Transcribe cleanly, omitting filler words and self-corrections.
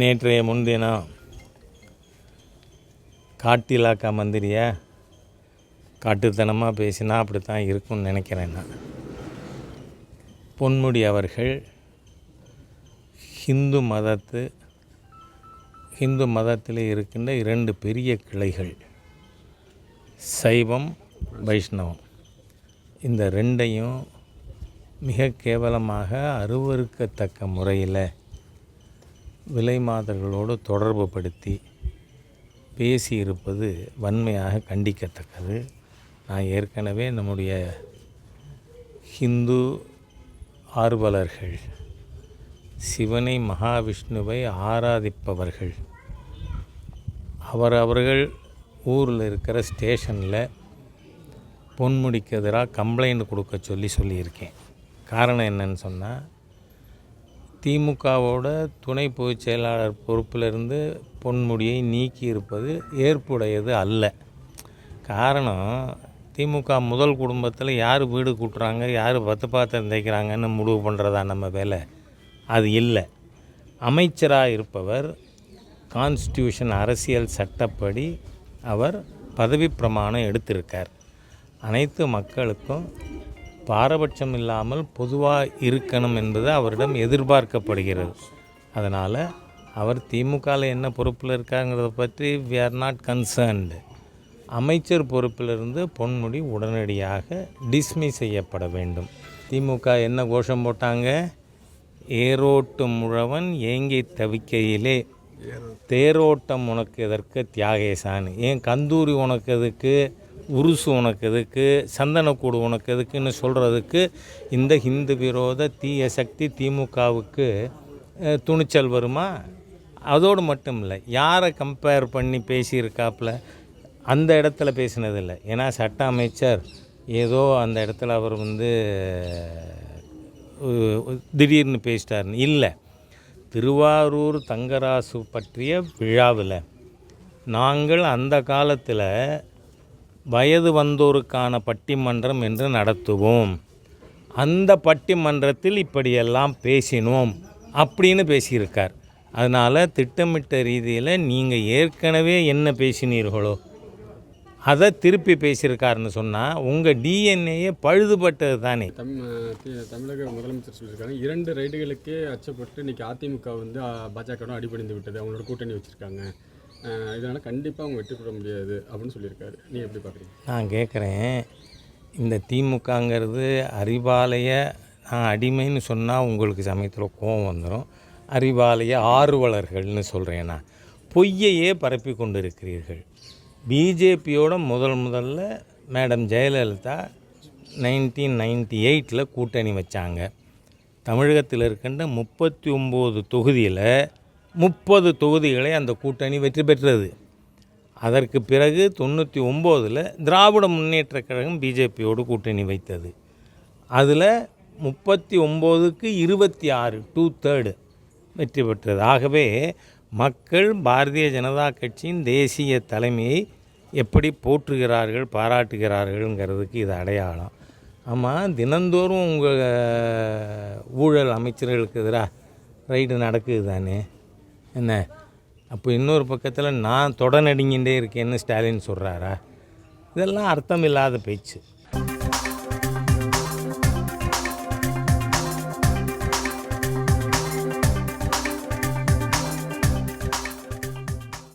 நேற்றைய முன்தினம் காட்டிலாக்கா மந்திரியை காட்டுத்தனமாக பேசினா அப்படி தான் இருக்கும்னு நினைக்கிறேன் நான். பொன்முடி அவர்கள் ஹிந்து மதத்தில் இருக்கின்ற 2 பெரிய கிளைகள், சைவம், வைஷ்ணவம், இந்த 2ஐயும் மிக கேவலமாக அருவருக்கத்தக்க முறையில் விலை மாதர்களோடு தொடர்பு படுத்தி பேசியிருப்பது வன்மையாக கண்டிக்கத்தக்கது. நான் ஏற்கனவே நம்முடைய ஹிந்து ஆர்வலர்கள், சிவனை மகாவிஷ்ணுவை ஆராதிப்பவர்கள், அவர்கள் ஊரில் இருக்கிற ஸ்டேஷனில் பொன்முடிக்கு எதிராக கம்ப்ளைண்ட் கொடுக்க சொல்லியிருக்கேன். காரணம் என்னன்னு சொன்னால், திமுகவோட துணை பொதுச் செயலாளர் பொறுப்பிலிருந்து பொன்முடியை நீக்கி இருப்பது ஏற்புடையது அல்ல. காரணம், திமுக முதல் குடும்பத்தில் யார் வீடு கூட்டுறாங்க, யார் பாத்திரம் தேய்க்கிறாங்கன்னு முடிவு பண்ணுறதா நம்ம வேலை? அது இல்லை. அமைச்சராக இருப்பவர் கான்ஸ்டியூஷன், அரசியல் சட்டப்படி அவர் பதவி பிரமாணம் எடுத்திருக்கார். அனைத்து மக்களுக்கும் பாரபட்சம் இல்லாமல் பொதுவாக இருக்கணும் என்பது அவரிடம் எதிர்பார்க்கப்படுகிறது. அதனால் அவர் திமுகவில் என்ன பொறுப்பில் இருக்காங்கிறத பற்றி வி ஆர் நாட் கன்சர்ன்டு. அமைச்சர் பொறுப்பிலிருந்து பொன்முடி உடனடியாக டிஸ்மிஸ் செய்யப்பட வேண்டும். திமுக என்ன கோஷம் போட்டாங்க? ஏரோட்டும் முழவன் ஏங்கி தவிக்கையிலே தேரோட்டம் உனக்கு எதற்கு தியாகேசான், ஏன் கந்தூரி உனக்கு எதுக்கு, உருசு உனக்கு எதுக்கு, சந்தனக்கூடு உனக்கு எதுக்குன்னு சொல்கிறதுக்கு இந்த ஹிந்து விரோத தீய சக்தி திமுகவுக்கு துணிச்சல் வருமா? அதோடு மட்டும் இல்லை, யாரை கம்பேர் பண்ணி பேசியிருக்காப்புல அந்த இடத்துல பேசினதில்லை. ஏன்னா சட்ட அமைச்சர் ஏதோ அந்த இடத்துல அவர் திடீர்னு பேசிட்டார்னு இல்லை. திருவாரூர் தங்கராசு பற்றிய விழாவில் நாங்கள் அந்த காலத்தில் வயது வந்தோருக்கான பட்டிமன்றம் என்று நடத்துவோம், அந்த பட்டிமன்றத்தில் இப்படியெல்லாம் பேசினோம் அப்படின்னு பேசியிருக்கார். அதனால் திட்டமிட்ட ரீதியில் நீங்கள் ஏற்கனவே என்ன பேசினீர்களோ அதை திருப்பி பேசியிருக்காருன்னு சொன்னால் உங்கள் டிஎன்ஏயே பழுதுபட்டது தானே. தமிழக முதலமைச்சர் சொல்லியிருக்காங்க, 2 ரைடுகளுக்கே அச்சப்பட்டு இன்றைக்கி அதிமுக பாஜகவும் அடிபணிந்து விட்டது, அவங்களோட கூட்டணி வச்சுருக்காங்க, இதனால் கண்டிப்பாக அவங்க வெற்றி பெற முடியாது அப்படின்னு சொல்லியிருக்காரு. நீங்கள் எப்படி பார்க்குறீங்க? நான் கேட்குறேன், இந்த திமுகங்கிறது அறிவாலய, நான் அடிமைன்னு சொன்னால் உங்களுக்கு சமயத்தில் கோபம் வந்துடும், அறிவாலய ஆர்வலர்கள்னு சொல்கிறேன்னா பொய்யையே பரப்பி கொண்டு இருக்கிறீர்கள். பிஜேபியோட முதல்ல மேடம் ஜெயலலிதா 1998 கூட்டணி வச்சாங்க. தமிழகத்தில் இருக்கின்ற 39 தொகுதியில் 30 தொகுதிகளை அந்த கூட்டணி வெற்றி பெற்றது. அதற்கு பிறகு 99 திராவிட முன்னேற்ற கழகம் பிஜேபியோடு கூட்டணி வைத்தது. அதில் 39க்கு 26 2/3 வெற்றி பெற்றது. ஆகவே மக்கள் பாரதிய ஜனதா கட்சியின் தேசிய தலைமையை எப்படி போற்றுகிறார்கள், பாராட்டுகிறார்கள்ங்கிறதுக்கு இது அடையாளம். ஆமாம், தினந்தோறும் உங்கள் ஊழல் அமைச்சர்களுக்கு எதிராக ரைடு நடக்குது தானே என்ன? அப்போ இன்னொரு பக்கத்தில் நான் தொடநடுங்கின்றே இருக்கேன்னு ஸ்டாலின் சொல்கிறாரா? இதெல்லாம் அர்த்தம் இல்லாத பேச்சு.